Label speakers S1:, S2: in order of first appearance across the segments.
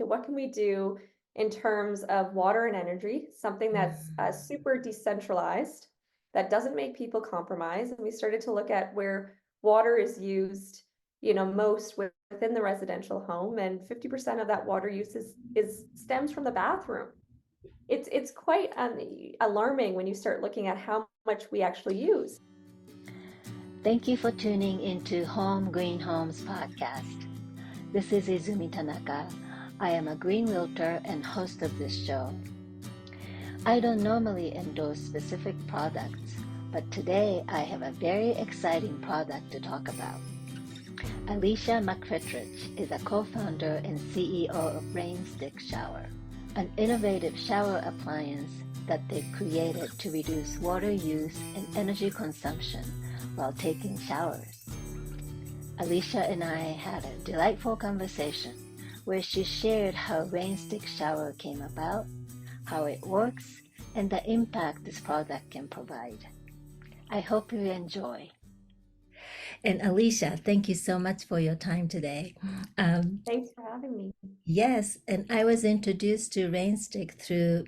S1: what can we do in terms of water and energy, something that's
S2: Mm.
S1: super decentralized, that doesn't make people compromise. And we started to look at where water is used, most within the residential home, and 50% of that water use is stems from the bathroom. It's quite alarming when you start looking at how much we actually use.
S2: Thank you for tuning into Home Green Homes podcast. This is Izumi Tanaka. I am a green realtor and host of this show. I don't normally endorse specific products, but today I have a very exciting product to talk about. Alisha McFetridge is a co-founder and CEO of Rainstick Shower, an innovative shower appliance that they've created to reduce water use and energy consumption while taking showers. Alisha and I had a delightful conversation where she shared how Rainstick Shower came about, how it works, and the impact this product can provide. I hope you enjoy. And Alisha, thank you so much for your time today.
S1: Thanks for having me.
S2: Yes, and I was introduced to Rainstick through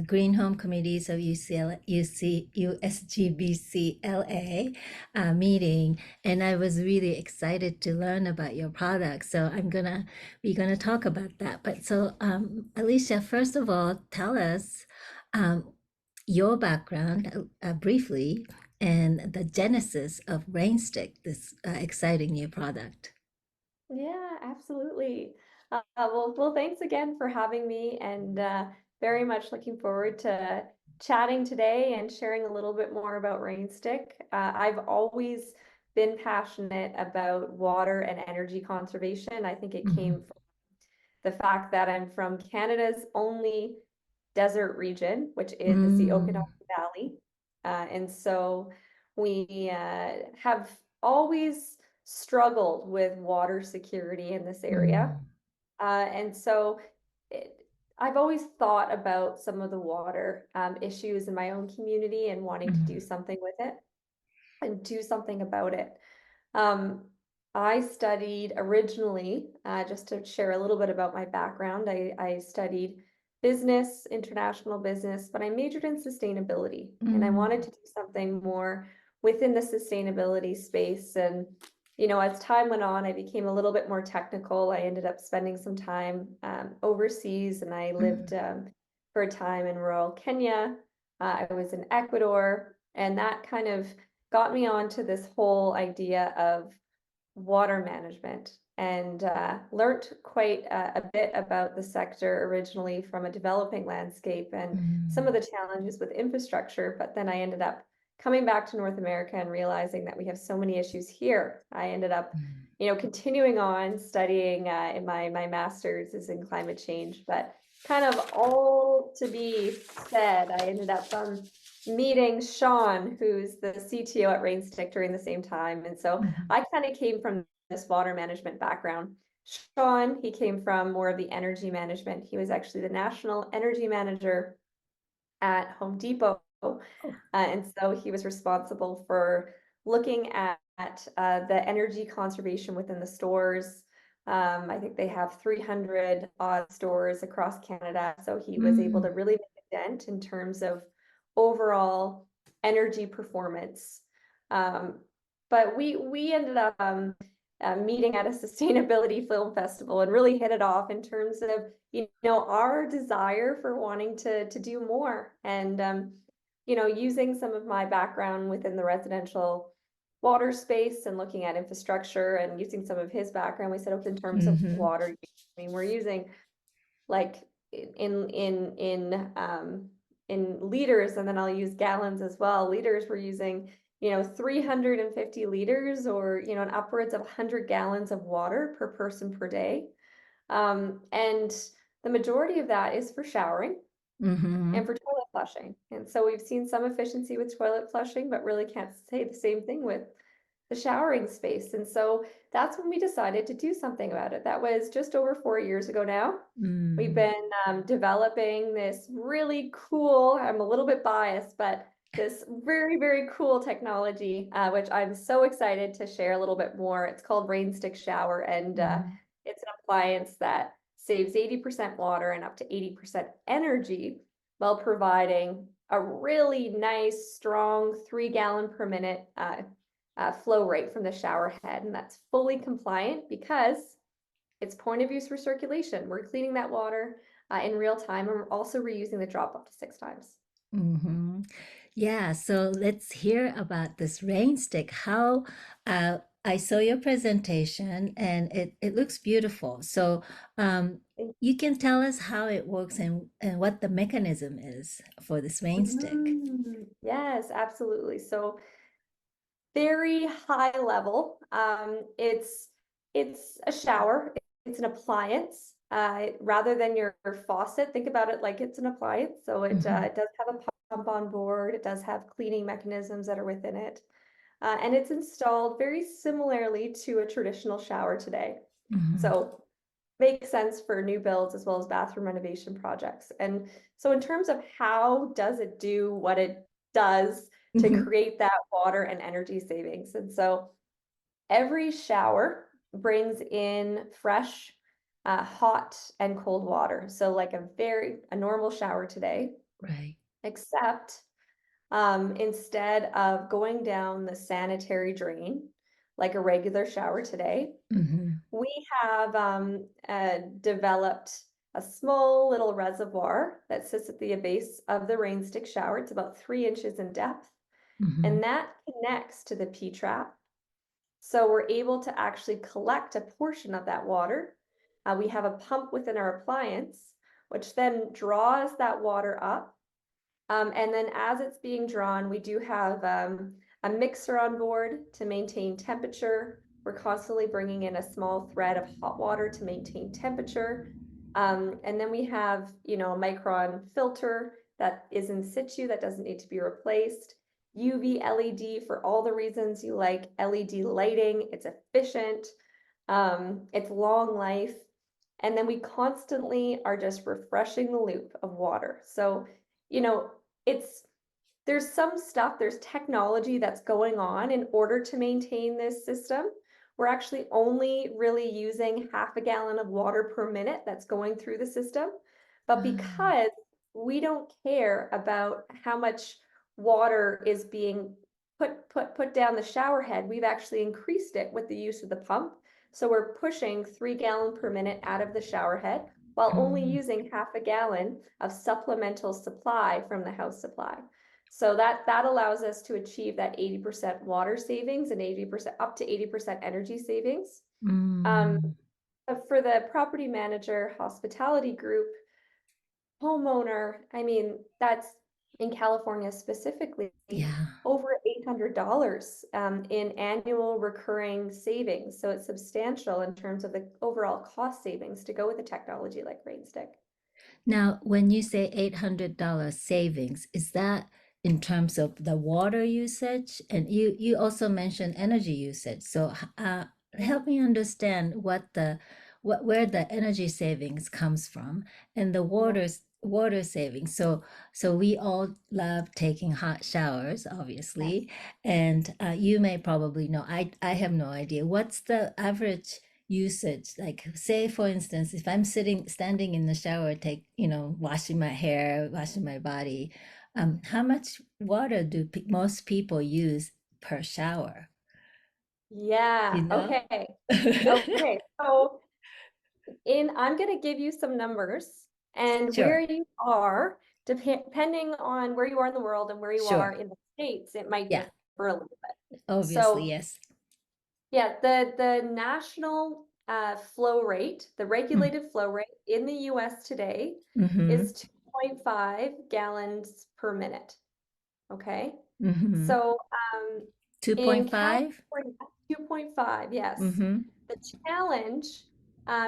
S2: Green Home Committees of USGBC LA meeting, and I was really excited to learn about your product. So we're gonna talk about that. But so, Alicia, first of all, tell us your background briefly and the genesis of Rainstick, this exciting new product.
S1: Yeah, absolutely. Well, thanks again for having me, and very much looking forward to chatting today and sharing a little bit more about Rainstick. I've always been passionate about water and energy conservation. I think it came
S2: Mhm.
S1: from the fact that I'm from Canada's only desert region, which is the
S2: Mm,
S1: Okanagan Valley. And so we have always struggled with water security in this area.
S2: mm,
S1: And so it, I've always thought about some of the water issues in my own community and wanting to do
S2: mm,
S1: something with it and do something about it. Um, I studied originally, just to share a little bit about my background, I studied business, international business, but I majored in sustainability and I wanted
S2: mm,
S1: to do something more within the sustainability space. And, as time went on, I became a little bit more technical. I ended up spending some time overseas, and I lived
S2: mm,
S1: for a time in rural Kenya. I was in Ecuador, and that kind of got me onto this whole idea of water management, and learned quite a bit about the sector originally from a developing landscape and some of
S2: mm,
S1: the challenges with infrastructure. But then I ended up coming back to North America and realizing that we have so many issues here. I ended up,
S2: mm,
S1: continuing on studying in my master's is in climate change, but kind of all to be said, I ended up meeting Sean, who's the CTO at Rainstick during the same time. And so
S2: mhm,
S1: I kind of came from this water management background. Sean, he came from more of the energy management. He was actually the national energy manager at Home Depot.
S2: oh,
S1: And so he was responsible for looking at the energy conservation within the stores. I think they have 300 odd stores across Canada. So he was able to
S2: mm,
S1: really make a dent in terms of overall energy performance. Um, but we ended up meeting at a sustainability film festival and really hit it off in terms of our desire for wanting to do more, and using some of my background within the residential water space and looking at infrastructure and using some of his background. We said, okay, in terms of
S2: mhm,
S1: water, I mean, we're using like in liters, and then I'll use gallons as well. Liters, we're using 350 liters, or an upwards of 100 gallons of water per person per day. And the majority of that is for showering and
S2: mhm,
S1: for toilet flushing. And so we've seen some efficiency with toilet flushing, but really can't say the same thing with the showering space. And so that's when we decided to do something about it. That was just over 4 years ago now. We've
S2: mm.
S1: been developing this really cool, I'm a little bit biased, but this very, very cool technology, which I'm so excited to share a little bit more. It's called Rainstick Shower, and
S2: Mm.
S1: it's an appliance that saves 80% water and up to 80% energy while providing a really nice, strong 3 gallon per minute flow rate from the shower head. And that's fully compliant because it's point of use recirculation. We're cleaning that water in real time, and we're also reusing the drop up to 6 times.
S2: Mm-hmm. Yeah, so let's hear about this Rainstick. How I saw your presentation and it looks beautiful. So you can tell us how it works and what the mechanism is for this Rainstick.
S1: Yes, absolutely. So very high level. It's a shower. It's an appliance. Rather than your faucet, think about it like it's an appliance. So it
S2: Mm-hmm.
S1: it does have a pump on board. It does have cleaning mechanisms that are within it, and it's installed very similarly to a traditional shower today.
S2: Mm-hmm.
S1: So makes sense for new builds as well as bathroom renovation projects. And so in terms of how does it do what it does to
S2: Mm-hmm.
S1: create that water and energy savings? And so every shower brings in fresh, hot and cold water. So like a normal shower today,
S2: Right.
S1: except instead of going down the sanitary drain like a regular shower today,
S2: Mm-hmm.
S1: we have developed a small little reservoir that sits at the base of the Rainstick shower. It's about 3 inches in depth,
S2: Mm-hmm.
S1: and that connects to the P-trap. So we're able to actually collect a portion of that water. We have a pump within our appliance, which then draws that water up. And then as it's being drawn, we do have a mixer on board to maintain temperature. We're constantly bringing in a small thread of hot water to maintain temperature. And then we have, a micron filter that is in situ that doesn't need to be replaced. UV LED for all the reasons you like LED lighting. It's efficient. It's long life. And then we constantly are just refreshing the loop of water. So, it's there's technology that's going on in order to maintain this system. We're actually only really using 1/2 gallon of water per minute that's going through the system. But
S2: Ah.
S1: because we don't care about how much water is being put down the shower head, we've actually increased it with the use of the pump. So we're pushing 3 gallon per minute out of the shower head while only
S2: Mm.
S1: using 1/2 gallon of supplemental supply from the house supply. So that allows us to achieve that 80% water savings and 80% up to 80% energy savings. Um,
S2: Mm.
S1: for the property manager hospitality group, homeowner, I mean, that's in California specifically,
S2: Yeah.
S1: over $800 in annual recurring savings. So it's substantial in terms of the overall cost savings to go with a technology like Rainstick.
S2: Now, when you say $800 savings, is that in terms of the water usage? And you also mentioned energy usage. So help me understand where the energy savings comes from and the
S1: Yeah.
S2: water savings. So we all love taking hot showers,
S1: Yes.
S2: obviously, and you may probably know. I have no idea. What's the average usage? Like, say for instance, if I'm standing in the shower, washing my hair, washing my body, how much water do most people use per shower? You
S1: Yeah.
S2: know?
S1: Okay. Okay. So I'm going to give you some numbers, and where
S2: Sure,
S1: you are, depending on where you are in the world and where you are
S2: sure.
S1: in the States, it might
S2: Yeah,
S1: differ a little bit.
S2: obviously,
S1: So
S2: yes.
S1: yeah, the national flow rate, the
S2: Mm,
S1: regulated flow rate in the US today
S2: mm-hmm,
S1: is 2.5 gallons per minute. Okay.
S2: mm-hmm.
S1: So in
S2: 2.5?
S1: California, 2.5, yes.
S2: Mm-hmm,
S1: The challenge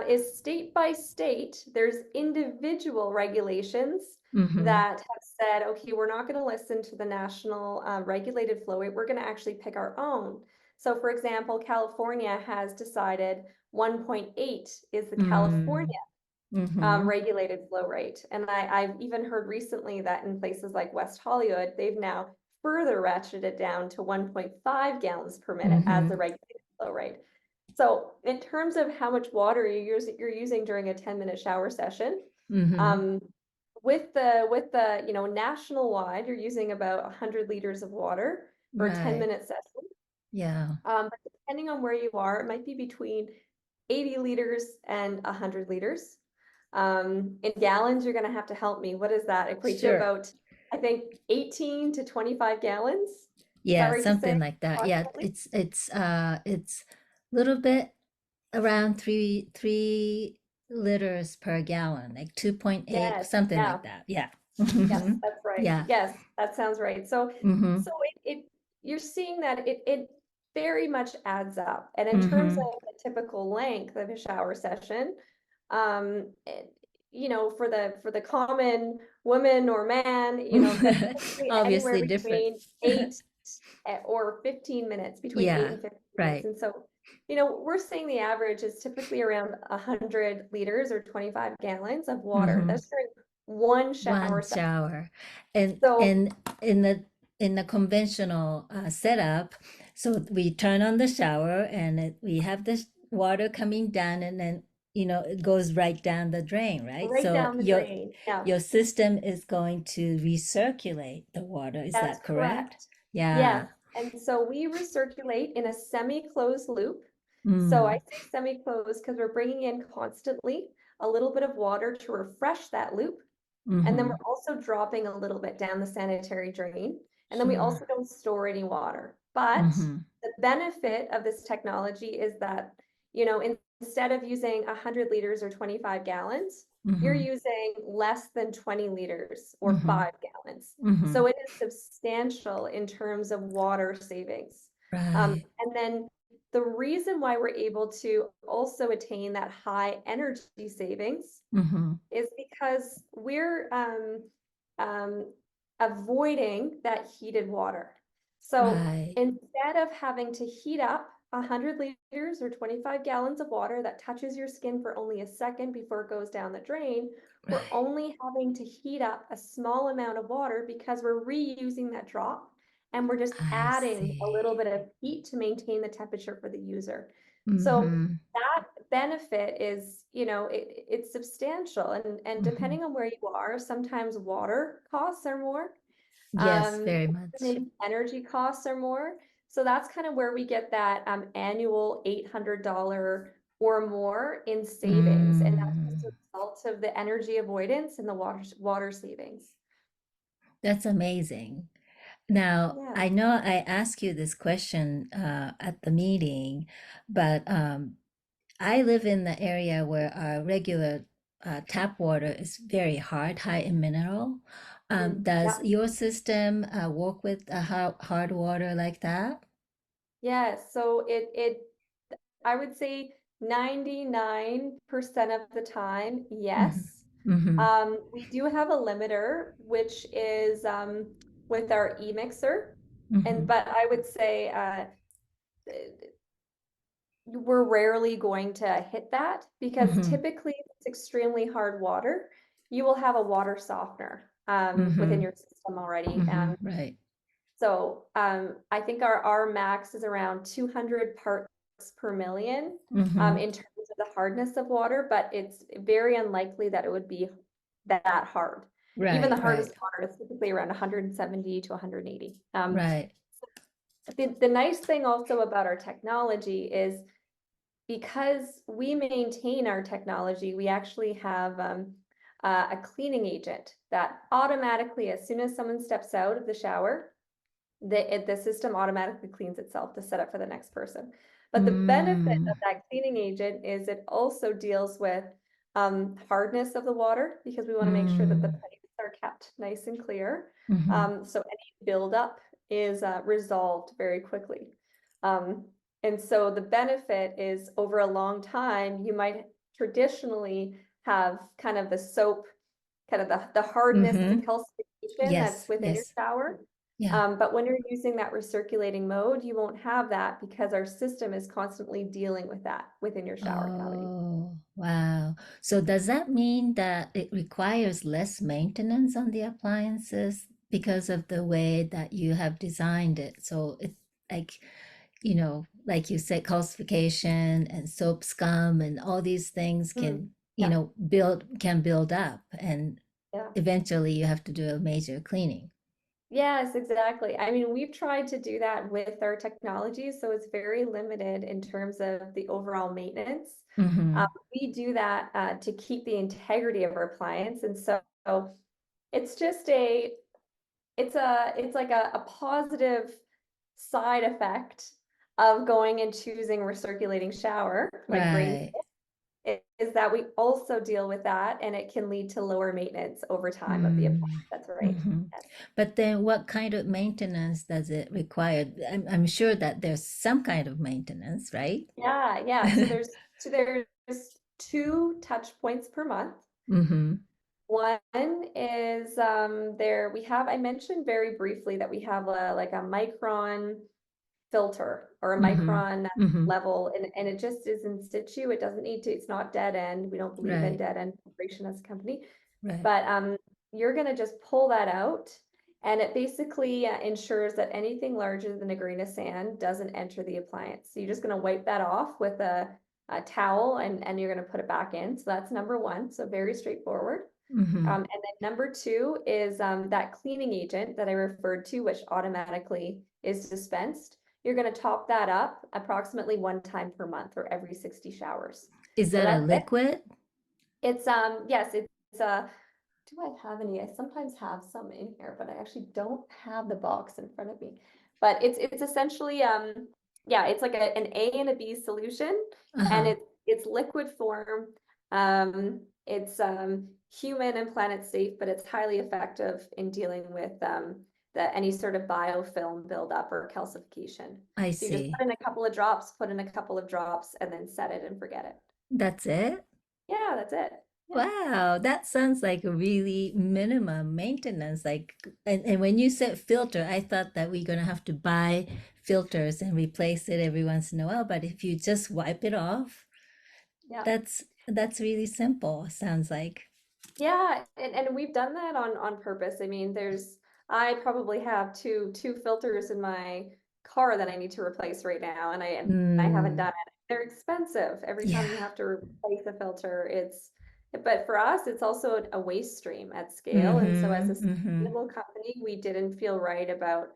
S1: is state by state, there's individual regulations
S2: mm-hmm,
S1: that have said, okay, we're not going to listen to the national regulated flow rate. We're going to actually pick our own. So, for example, California has decided 1.8 is the
S2: mm,
S1: California
S2: mm-hmm,
S1: regulated flow rate. And I've even heard recently that in places like West Hollywood, they've now further ratcheted it down to 1.5 gallons per minute as
S2: mm-hmm,
S1: the regulated flow rate. So in terms of how much water you're using during a 10-minute shower session,
S2: Mm-hmm.
S1: um, with the national wide, you're using about 100 liters of water for a
S2: Right.
S1: 10-minute session.
S2: Yeah.
S1: But depending on where you are, it might be between 80 liters and 100 liters. In gallons, you're going to have to help me. What does that equate to?
S2: Sure.
S1: About, I think, 18 to 25 gallons. Is that
S2: Yeah,
S1: right to say?
S2: something like that. Yeah,
S1: Approximately?
S2: it's a little bit around three liters per gallon, like 2.8,
S1: Yes.
S2: something
S1: Yeah.
S2: like that. Yeah.
S1: Yes,
S2: Mhm.
S1: that's right.
S2: Yeah.
S1: Yes, that sounds right. So,
S2: Mm-hmm.
S1: so you're seeing that it very much adds up. And in terms
S2: Mm-hmm.
S1: of the typical length of a shower session, for the common woman or man, that's typically anywhere
S2: Obviously different.
S1: between 8 or 15 minutes, between eight
S2: Yeah,
S1: and 15 minutes.
S2: right.
S1: And so, we're saying the average is typically around 100 liters or 25 gallons of water.
S2: Mm-hmm.
S1: That's during one shower
S2: One
S1: session.
S2: shower. And
S1: So
S2: and in the conventional setup, so we turn on the shower and we have this water coming down and then it goes right down the drain, right?
S1: right
S2: So
S1: down the drain. Yeah,
S2: your system is going to recirculate the water. Is
S1: that's
S2: that correct?
S1: correct.
S2: Yeah.
S1: Yes. And so we recirculate in a semi-closed loop. So I
S2: Mm.
S1: say semi-closed because we're bringing in constantly a little bit of water to refresh that loop. And then
S2: Mm-hmm.
S1: we're also dropping a little bit down the sanitary drain. And then we
S2: Sure.
S1: also don't store any water. But
S2: Mm-hmm.
S1: the benefit of this technology is that, instead of using 100 liters or 25 gallons, you're
S2: Mm-hmm.
S1: using less than 20 liters or
S2: Mm-hmm.
S1: 5 gallons.
S2: Mm-hmm.
S1: So it is substantial in terms of water savings.
S2: Right.
S1: And then the reason why we're able to also attain that high energy savings
S2: Mm-hmm.
S1: is because we're um, avoiding that heated water. So
S2: Right.
S1: instead of having to heat up 100 liters or 25 gallons of water that touches your skin for only a second before it goes down the drain, we're
S2: Right.
S1: only having to heat up a small amount of water because we're reusing that drop and we're just
S2: I
S1: adding a
S2: see.
S1: little bit of heat to maintain the temperature for the user. So
S2: Mm-hmm.
S1: that benefit is, it's substantial. And
S2: Mm-hmm.
S1: depending on where you are, sometimes water costs are more.
S2: Yes, very much.
S1: Maybe energy costs are more. So that's kind of where we get that annual $800 or more in savings. And that's just
S2: Mm,
S1: a result of the energy avoidance and the water savings.
S2: that's amazing. Now,
S1: Yeah.
S2: I know I asked you this question at the meeting, but I live in the area where our regular tap water is very high in mineral. Does
S1: Yeah.
S2: your system work with hard water like that?
S1: Yeah. So I would say 99% of the time,
S2: Mm-hmm.
S1: yes.
S2: Mm-hmm.
S1: We do have a limiter, which is with our e-mixer.
S2: Mm-hmm.
S1: But I would say we're rarely going to hit that because
S2: Mm-hmm.
S1: typically if it's extremely hard water, you will have a water softener within
S2: Mm-hmm.
S1: your system already.
S2: Mm-hmm. Right.
S1: So I think our max is around 200 parts per million
S2: Mm-hmm.
S1: in terms of the hardness of water, but it's very unlikely that it would be that hard. Even the
S2: Right,
S1: hardest
S2: right,
S1: water is typically around 170 to 180.
S2: right.
S1: The nice thing also about our technology is because we maintain our technology, we actually have a cleaning agent that automatically, as soon as someone steps out of the shower, the system automatically cleans itself to set up for the next person. But the benefit
S2: Mm,
S1: of that cleaning agent is it also deals with hardness of the water because we want to make sure that the
S2: mm,
S1: pipes are kept nice and clear.
S2: mm-hmm,
S1: So any buildup is resolved very quickly. Um, and so the benefit is over a long time, you might traditionally have kind of the soap, kind of the hardness, the
S2: mm-hmm.
S1: calcification that's
S2: Yes,
S1: within your
S2: yes,
S1: shower.
S2: yeah.
S1: But when you're using that recirculating mode, you won't have that because our system is constantly dealing with that within your shower cavity.
S2: Oh, wow. So does that mean that it requires less maintenance on the appliances because of the way that you have designed it? So it's like, like you said, calcification and soap scum and all these things
S1: Mm,
S2: can,
S1: yeah,
S2: build up, and
S1: yeah.
S2: eventually you have to do a major cleaning.
S1: Yes, exactly. I mean, we've tried to do that with our technology, so it's very limited in terms of the overall maintenance.
S2: Mm-hmm.
S1: We do that to keep the integrity of our appliance, and so it's just it's like a positive side effect of going and choosing recirculating shower, like green,
S2: Right.
S1: is that we also deal with that, and it can lead to lower maintenance over time of the appliance.
S2: Mm.
S1: That's right.
S2: Mm-hmm.
S1: Yes.
S2: But then what kind of maintenance does it require? I'm sure that there's some kind of maintenance, right?
S1: Yeah, yeah. So there's two touch points per month.
S2: Mm-hmm.
S1: One is there we have I mentioned very briefly that we have a like a micron filter or a
S2: Mm-hmm.
S1: micron
S2: Mm-hmm.
S1: level, and it just is in situ. It doesn't need to, it's not dead end. We don't believe in
S2: Right.
S1: dead end filtration as a company.
S2: Right.
S1: But you're going to just pull that out, and it basically ensures that anything larger than a grain of sand doesn't enter the appliance. So you're just going to wipe that off with a towel, and you're going to put it back in. So that's number one. So very straightforward.
S2: Mm-hmm.
S1: And then number two is that cleaning agent that I referred to, which automatically is dispensed. You're going to top that up approximately one time per month or every 60 showers.
S2: Is
S1: So
S2: that a
S1: that's it.
S2: liquid?
S1: It's yes, it's do I have any? I sometimes have some in here, but I actually don't have the box in front of me. But it's essentially yeah, it's like an A and a B solution, and
S2: Uh-huh.
S1: it's liquid form. It's human and planet safe, but it's highly effective in dealing with the any sort of biofilm buildup or calcification.
S2: I
S1: So you just
S2: see.
S1: put in a couple of drops, put in a couple of drops, and then set it and forget it.
S2: That's it?
S1: Yeah, that's it. Yeah.
S2: Wow, that sounds like a really minimum maintenance. Like, and when you said filter, I thought that we're gonna have to buy filters and replace it every once in a while. But if you just wipe it off,
S1: Yeah.
S2: that's really simple, sounds like.
S1: Yeah, and we've done that on purpose. I mean, I probably have two filters in my car that I need to replace right now, and I haven't
S2: Mm,
S1: done it. They're expensive. Every
S2: yeah.
S1: time you have to replace a filter, but for us, it's also a waste stream at scale. And so as a
S2: Mm-hmm, mm-hmm,
S1: sustainable company, we didn't feel right about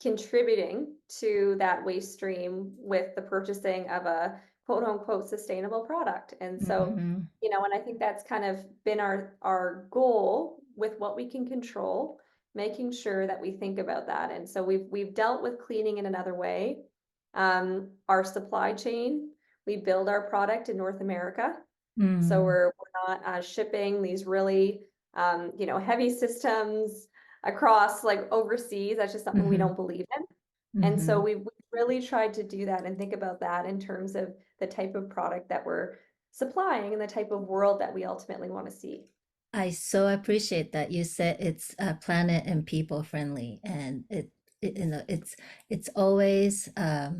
S1: contributing to that waste stream with the purchasing of a quote unquote sustainable product. And so,
S2: mm-hmm.
S1: and I think that's kind of been our goal with what we can control, making sure that we think about that. And so we've dealt with cleaning in another way. Our supply chain, we build our product in North America. So
S2: Mm,
S1: we're not shipping these really heavy systems across like overseas. That's just something we
S2: mm-hmm,
S1: don't believe in. And so
S2: mm-hmm.
S1: we've really tried to do that and think about that in terms of the type of product that we're supplying and the type of world that we ultimately want to see.
S2: I so appreciate that you said it's planet and people friendly, and it's always a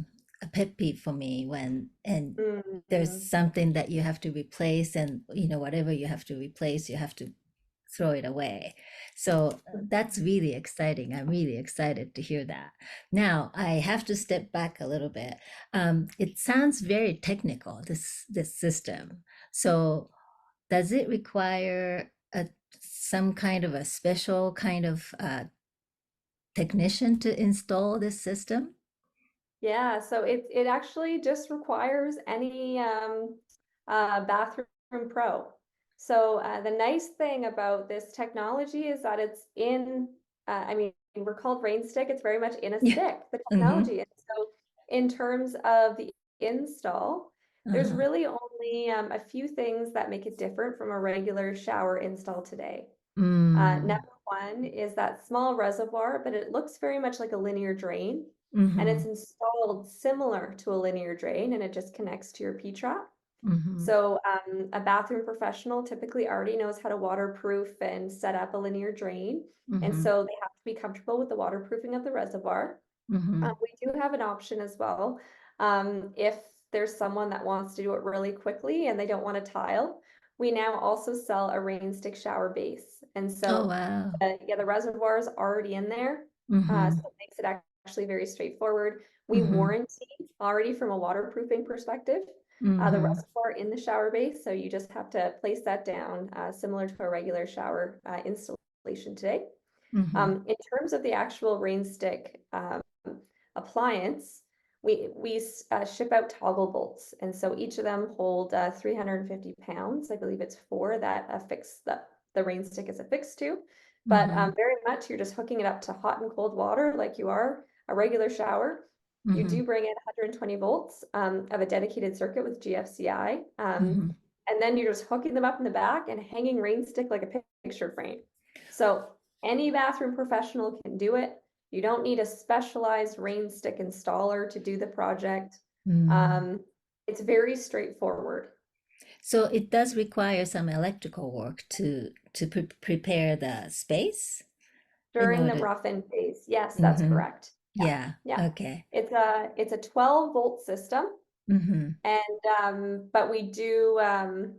S2: pet peeve for me when there's
S1: Mhm.
S2: something that you have to replace, and whatever you have to replace, you have to throw it away. So that's really exciting. I'm really excited to hear that. Now I have to step back a little bit. It sounds very technical, this system. So does it require some kind of a special kind of technician to install this system?
S1: Yeah, so it actually just requires any bathroom pro. So the nice thing about this technology is that it's in, I mean, we're called Rainstick. It's very much in a
S2: Yeah.
S1: stick, the
S2: Mm-hmm.
S1: technology. And so in terms of the install, there's
S2: Uh-huh.
S1: really only a few things that make it different from a regular shower install today.
S2: Mm.
S1: Number one is that small reservoir, but it looks very much like a linear drain. And
S2: Mm-hmm.
S1: it's installed similar to a linear drain, and it just connects to your P-trap.
S2: Mm-hmm.
S1: So a bathroom professional typically already knows how to waterproof and set up a linear drain. And
S2: Mm-hmm.
S1: so they have to be comfortable with the waterproofing of the reservoir.
S2: Mm-hmm.
S1: We do have an option as well. If there's someone that wants to do it really quickly and they don't want a tile, we now also sell a Rainstick shower base. And
S2: Oh,
S1: so,
S2: wow.
S1: yeah, the reservoir is already in there. So
S2: Mm-hmm.
S1: it makes it actually very straightforward. We
S2: Mm-hmm.
S1: warranty already from a waterproofing perspective the
S2: Mm-hmm.
S1: reservoir in the shower base. So you just have to place that down, similar to a regular shower installation today.
S2: Mm-hmm.
S1: In terms of the actual Rainstick appliance, we ship out toggle bolts, and so each of them hold 350 pounds. I believe it's four that affix the Rainstick is affixed to. But
S2: Mm-hmm.
S1: very much you're just hooking it up to hot and cold water like you are a regular shower. You
S2: Mm-hmm.
S1: do bring in 120 volts of a dedicated circuit with GFCI.
S2: Mm-hmm.
S1: And then you're just hooking them up in the back and hanging Rainstick like a picture frame. So any bathroom professional can do it. You don't need a specialized Rainstick installer to do the project.
S2: Mm.
S1: It's very straightforward.
S2: So it does require some electrical work to prepare the space in
S1: During the
S2: order.
S1: rough-in phase, yes, that's
S2: Mm-hmm.
S1: correct. Yeah,
S2: Yeah.
S1: yeah.
S2: Okay.
S1: It's a 12-volt system,
S2: Mm-hmm.
S1: and but we do um,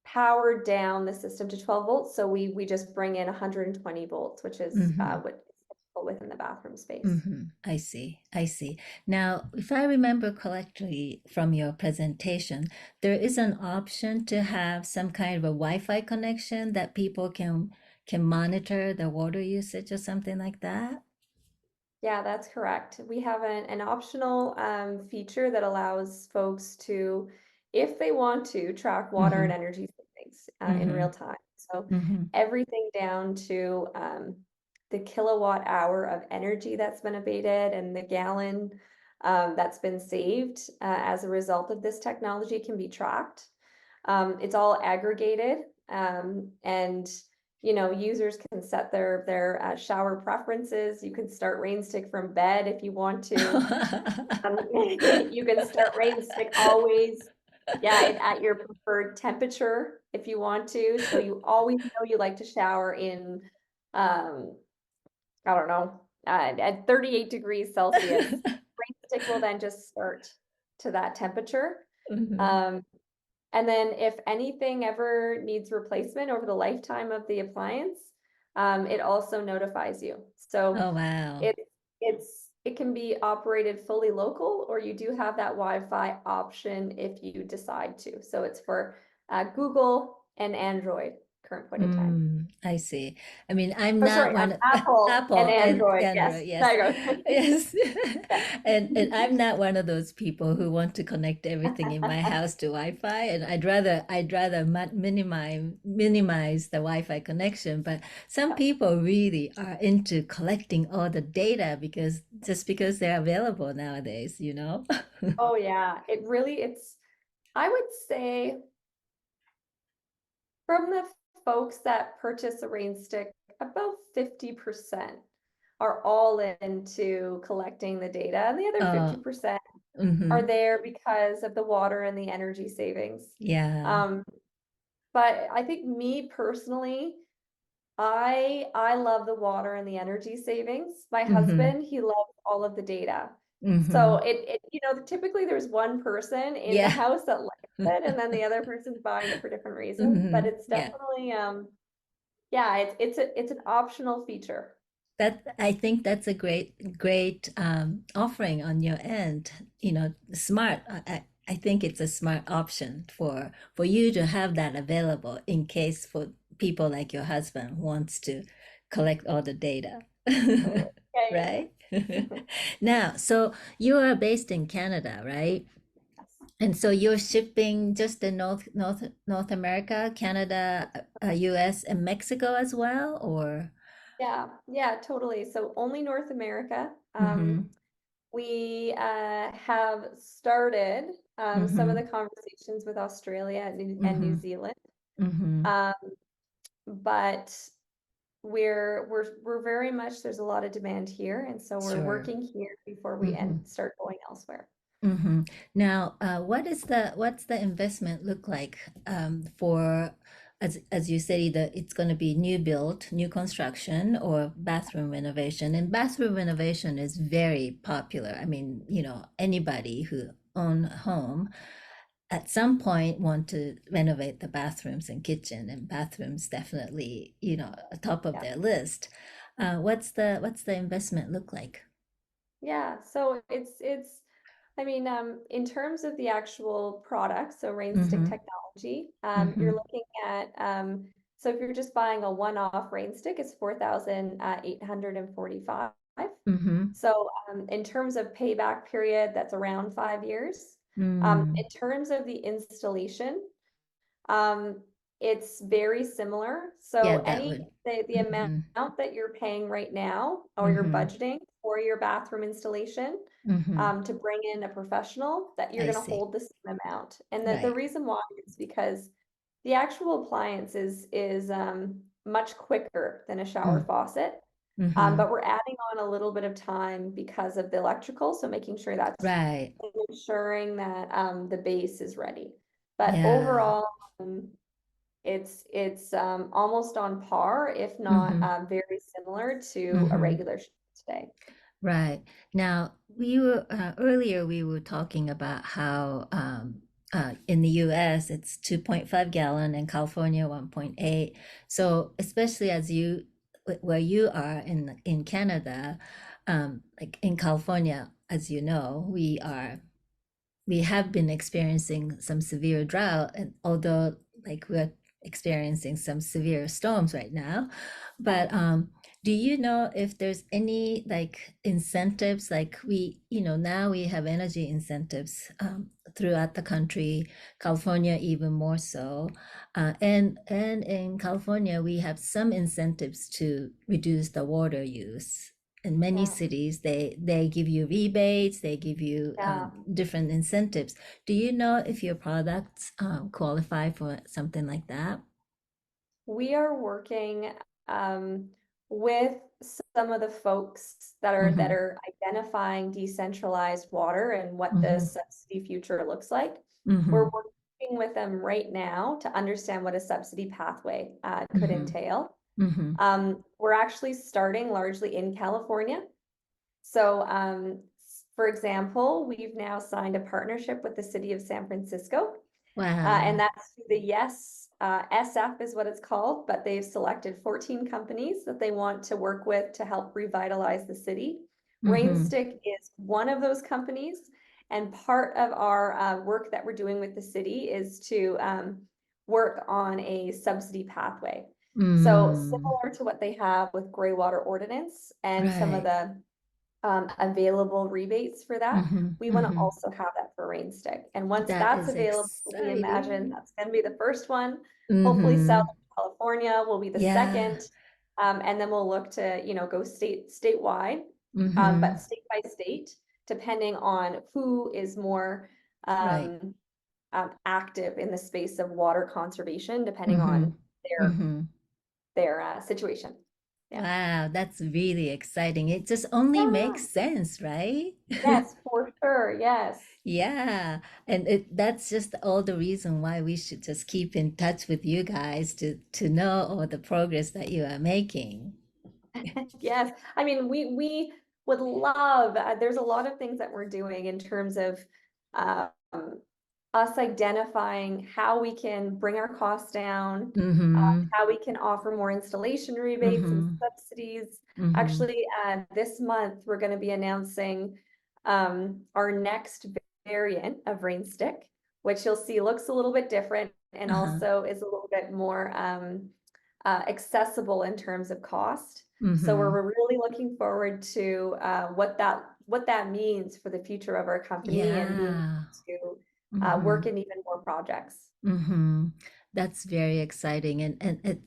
S1: power down the system to 12 volts. So we just bring in 120 volts, which is
S2: Mm-hmm.
S1: what is typical within the bathroom space.
S2: Mm-hmm. I see. I see. Now, if I remember correctly from your presentation, there is an option to have some kind of a Wi-Fi connection that people can monitor the water usage or something like that.
S1: Yeah, that's correct. We have an optional feature that allows folks to, if they want to, track water
S2: Mm-hmm.
S1: and energy savings in
S2: Mm-hmm.
S1: real time. So
S2: Mm-hmm.
S1: everything down to the kilowatt hour of energy that's been abated and the gallon that's been saved as a result of this technology can be tracked. It's all aggregated, and users can set their shower preferences. You can start Rainstick from bed if you want to. You can start Rainstick always, yeah, at your preferred temperature if you want to. So you always know you like to shower in, um, I don't know, at 38 degrees Celsius. Rainstick will then just start to that temperature.
S2: Mm-hmm.
S1: Um, and then if anything ever needs replacement over the lifetime of the appliance, it also notifies you. So
S2: Oh, wow.
S1: it it can be operated fully local, or you do have that Wi-Fi option if you decide to. So it's for Google and Android current point in time.
S2: I see. I mean, I'm
S1: Oh,
S2: not
S1: sorry,
S2: one
S1: Apple and
S2: Apple and
S1: Android. Yes,
S2: Android, yes.
S1: there you go.
S2: Yes.
S1: Yeah.
S2: And I'm not one of those people who want to connect everything in my house to Wi-Fi, and I'd rather minimize the Wi-Fi connection, but some people really are into collecting all the data because they're available nowadays, you know?
S1: Oh yeah, I would say from the folks that purchase a Rainstick, about 50% are all into collecting the data, and the other
S2: Uh,
S1: 50% are
S2: mm-hmm.
S1: there because of the water and the energy savings.
S2: Yeah.
S1: Um, but I think me personally, I love the water and the energy savings. My
S2: Mm-hmm.
S1: husband, he loves all of the data. So
S2: Mm-hmm.
S1: typically there's one person in the
S2: Yeah.
S1: house that likes it, and then the other person's buying it for different reasons. But
S2: Mm-hmm.
S1: it's
S2: Yeah.
S1: definitely yeah, it's an optional feature.
S2: That I think that's a great offering on your end. You know, smart. I think it's a smart option for you to have that available in case for people like your husband wants to collect all the data.
S1: Totally. Yeah,
S2: Right?
S1: yeah, yeah.
S2: Now, so you are based in Canada, right? And so you're shipping just in North America, Canada, US, and Mexico as well, or?
S1: Yeah, yeah, totally. So only North America.
S2: Mm-hmm.
S1: We have started some of
S2: Mm-hmm.
S1: the conversations with Australia and New
S2: Mm-hmm.
S1: Zealand,
S2: Mm-hmm.
S1: um, but we're very much there's a lot of demand here, and so we're
S2: Sure.
S1: working here before we
S2: Mm-hmm.
S1: start going elsewhere.
S2: Mm-hmm. Now, what's the investment look like for as you say that it's going to be new build, new construction, or bathroom renovation? And bathroom renovation is very popular. I mean, anybody who own a home at some point want to renovate the bathrooms and kitchen, and bathrooms definitely, top of
S1: Yeah.
S2: their list. What's the investment look like?
S1: Yeah, so I mean, in terms of the actual product, so Rainstick
S2: Mm-hmm.
S1: technology,
S2: Mm-hmm.
S1: you're looking at, so if you're just buying a one-off Rainstick, it's 4,845.
S2: Mm-hmm.
S1: So in terms of payback period, that's around 5 years.
S2: Mm.
S1: In terms of the installation, um, it's very similar.
S2: Yeah,
S1: So
S2: that would.
S1: the amount
S2: Mm-hmm.
S1: that you're paying right now or you're
S2: Mm-hmm.
S1: budgeting for your bathroom installation,
S2: Mm-hmm.
S1: to bring in a professional, that you're
S2: I
S1: going to
S2: see.
S1: hold the same amount. And the
S2: Right.
S1: reason why is because the actual appliance is much quicker than a shower faucet.
S2: Mm-hmm.
S1: But we're adding on a little bit of time because of the electrical, so making sure that's
S2: Right.
S1: ensuring that the base is ready. But
S2: Yeah.
S1: overall, um, it's almost on par, if not
S2: Mm-hmm.
S1: very similar to a
S2: Mm-hmm.
S1: regular shower today.
S2: Right. Now, we were earlier we were talking about how in the US it's 2.5 gallon and California 1.8. So especially as where you are in Canada, like in California, as you know, we have been experiencing some severe drought, and although like we're experiencing some severe storms right now, but do you know if there's any like incentives, like now we have energy incentives throughout the country, California even more so, and in California we have some incentives to reduce the water use. In many
S1: Yeah,
S2: cities they give you rebates, they give you
S1: yeah.
S2: different incentives. Do you know if your products qualify for something like that?
S1: We are working um, with some of the folks that
S2: Mm-hmm.
S1: are identifying decentralized water and what the
S2: Mm-hmm.
S1: subsidy future looks like. We're
S2: Mm-hmm.
S1: working with them right now to understand what a subsidy pathway could
S2: Mm-hmm.
S1: entail.
S2: Mm-hmm.
S1: We're actually starting largely in California. So, for example, we've now signed a partnership with the city of San Francisco. And
S2: Wow.
S1: that's the Yes, SF is what it's called, but they've selected 14 companies that they want to work with to help revitalize the city.
S2: Mm-hmm.
S1: Rainstick is one of those companies. And part of our work that we're doing with the city is to work on a subsidy pathway. So
S2: Mm.
S1: similar to what they have with gray water ordinance and some of
S2: Right.
S1: the available rebates for that.
S2: Mm-hmm.
S1: We want to
S2: Mm-hmm.
S1: also have that for Rainstick. And once
S2: That
S1: that's
S2: is
S1: available, we imagine
S2: exciting.
S1: that's going to be the first one. Hopefully,
S2: Mm-hmm.
S1: Southern California will be the
S2: Yeah.
S1: second. And then we'll look to, go statewide,
S2: Mm-hmm.
S1: but state by state, depending on who is more
S2: Right.
S1: um, active in the space of water conservation, depending
S2: Mm-hmm.
S1: on their
S2: Mm-hmm.
S1: situation. Yeah.
S2: Wow, that's really exciting. It just only
S1: Yeah.
S2: makes sense, right?
S1: Yes, for sure. Yes.
S2: Yeah, and that's just all the reason why we should just keep in touch with you guys to know all the progress that you are making.
S1: Yes, I mean, we would love, there's a lot of things that we're doing in terms of um, us identifying how we can bring our costs down,
S2: Mm-hmm.
S1: how we can offer more installation rebates and
S2: Mm-hmm.
S1: subsidies.
S2: Mm-hmm.
S1: Actually, this month, we're going to be announcing our next variant of Rainstick, which you'll see looks a little bit different and
S2: Uh-huh.
S1: also is a little bit more accessible in terms of cost. So
S2: Mm-hmm.
S1: we're really looking forward to what that means for the future of our company and being
S2: Yeah.
S1: able to
S2: Mm-hmm.
S1: work in even more projects.
S2: Mm-hmm. That's very exciting, and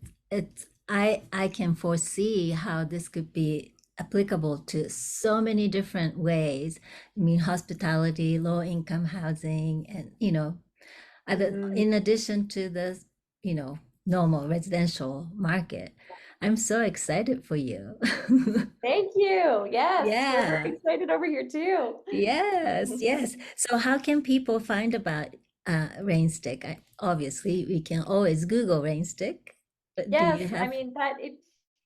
S2: I can foresee how this could be applicable to so many different ways. I mean, hospitality, low income housing, and
S1: Mhm.
S2: in addition to the, you know, normal residential market. I'm so excited for you.
S1: Thank you. Yes, we're very
S2: Yeah.
S1: excited over here too.
S2: Yes, yes. So how can people find about Rainstick? Obviously, we can always Google Rainstick, but do you
S1: Yes, I
S2: have?
S1: mean that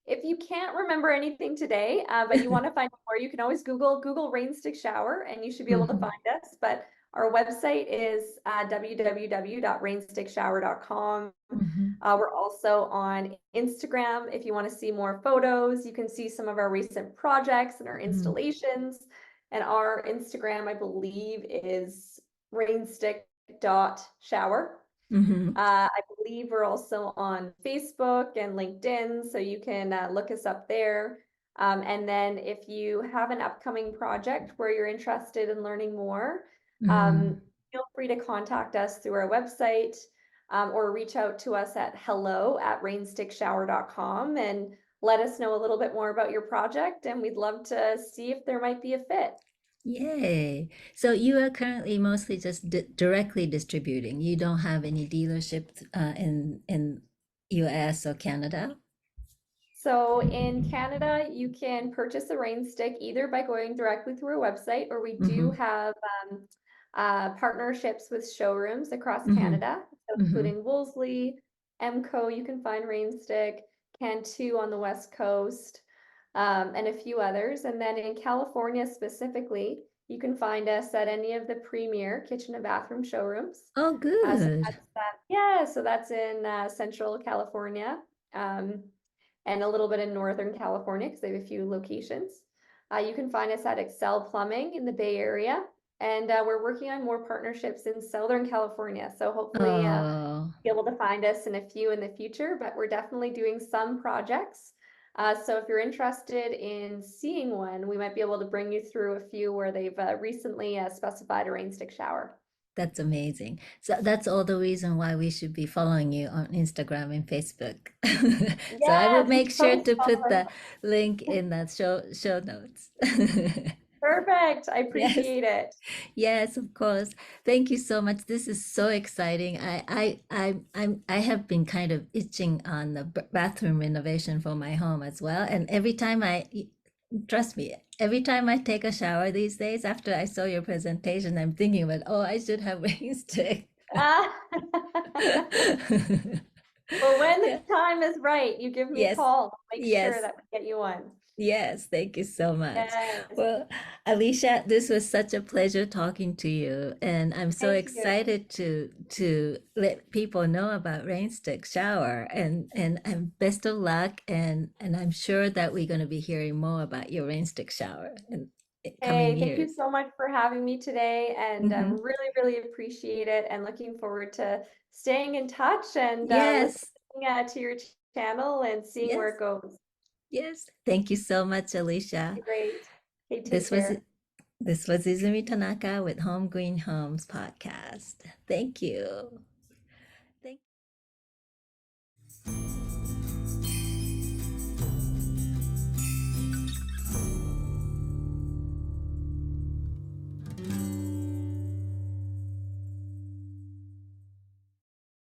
S1: if you can't remember anything today, but you want to find more, you can always Google Rainstick Shower and you should be able to
S2: Mhm.
S1: find us. But Our website is www.rainstickshower.com.
S2: Mm-hmm.
S1: We're also on Instagram. If you want to see more photos, you can see some of our recent projects and our
S2: Mm-hmm.
S1: installations. And our Instagram, I believe, is rainstick.shower.
S2: Mm-hmm.
S1: I believe we're also on Facebook and LinkedIn, so you can look us up there. And then if you have an upcoming project where you're interested in learning more,
S2: Mm-hmm.
S1: feel free to contact us through our website, or reach out to us at hello@rainstickshower.com and let us know a little bit more about your project, and we'd love to see if there might be a fit.
S2: Yay. So you are currently mostly just directly distributing. You don't have any dealerships in US or Canada?
S1: So in Canada, you can purchase a rain stick either by going directly through our website, or we do
S2: Mm-hmm.
S1: have partnerships with showrooms across
S2: Mm-hmm.
S1: Canada, so
S2: Mm-hmm.
S1: including Wolseley, MCO, you can find Rainstick, Can2 on the West Coast, and a few others. And then in California specifically, you can find us at any of the premier kitchen and bathroom showrooms.
S2: Oh,
S1: So
S2: good.
S1: that's that. Yeah, so that's in Central California. And a little bit in Northern California because they have a few locations. You can find us at Excel Plumbing in the Bay Area, and we're working on more partnerships in Southern California. So hopefully
S2: Oh,
S1: be able to find us in a few in the future, but we're definitely doing some projects. So if you're interested in seeing one, we might be able to bring you through a few where they've recently specified a Rainstick shower.
S2: that's amazing. So that's all the reason why we should be following you on Instagram and Facebook. So I will
S1: Yes,
S2: make sure
S1: post
S2: to put
S1: followers.
S2: the link in the show notes.
S1: Perfect. I
S2: Yes.
S1: appreciate it.
S2: Yes, of course. Thank you so much. This is so exciting. I have been kind of itching on the bathroom renovation for my home as well. And every time trust me, every time I take a shower these days after I saw your presentation, I'm thinking about, oh, I should have rain stick.
S1: Ah. Well, when the
S2: Yeah.
S1: time is right, you give me a
S2: Yes.
S1: call. Make sure
S2: Yes.
S1: that we get you one.
S2: Yes, thank you so much.
S1: Yes.
S2: Well, Alicia, this was such a pleasure talking to you, and I'm so
S1: Thank you.
S2: excited to let people know about Rainstick Shower, and best of luck, and I'm sure that we're going to be hearing more about your Rainstick Shower in coming
S1: Hey, thank you
S2: years.
S1: so much for having me today, and
S2: Hmm.
S1: really, really appreciate it, and looking forward to staying in touch and
S2: Yes,
S1: listening to your channel and seeing where
S2: yes,
S1: it goes.
S2: yes. Thank you so much, Alicia.
S1: Great. Hey, take
S2: This was
S1: care.
S2: this was Izumi Tanaka with Home Green Homes podcast. Thank you.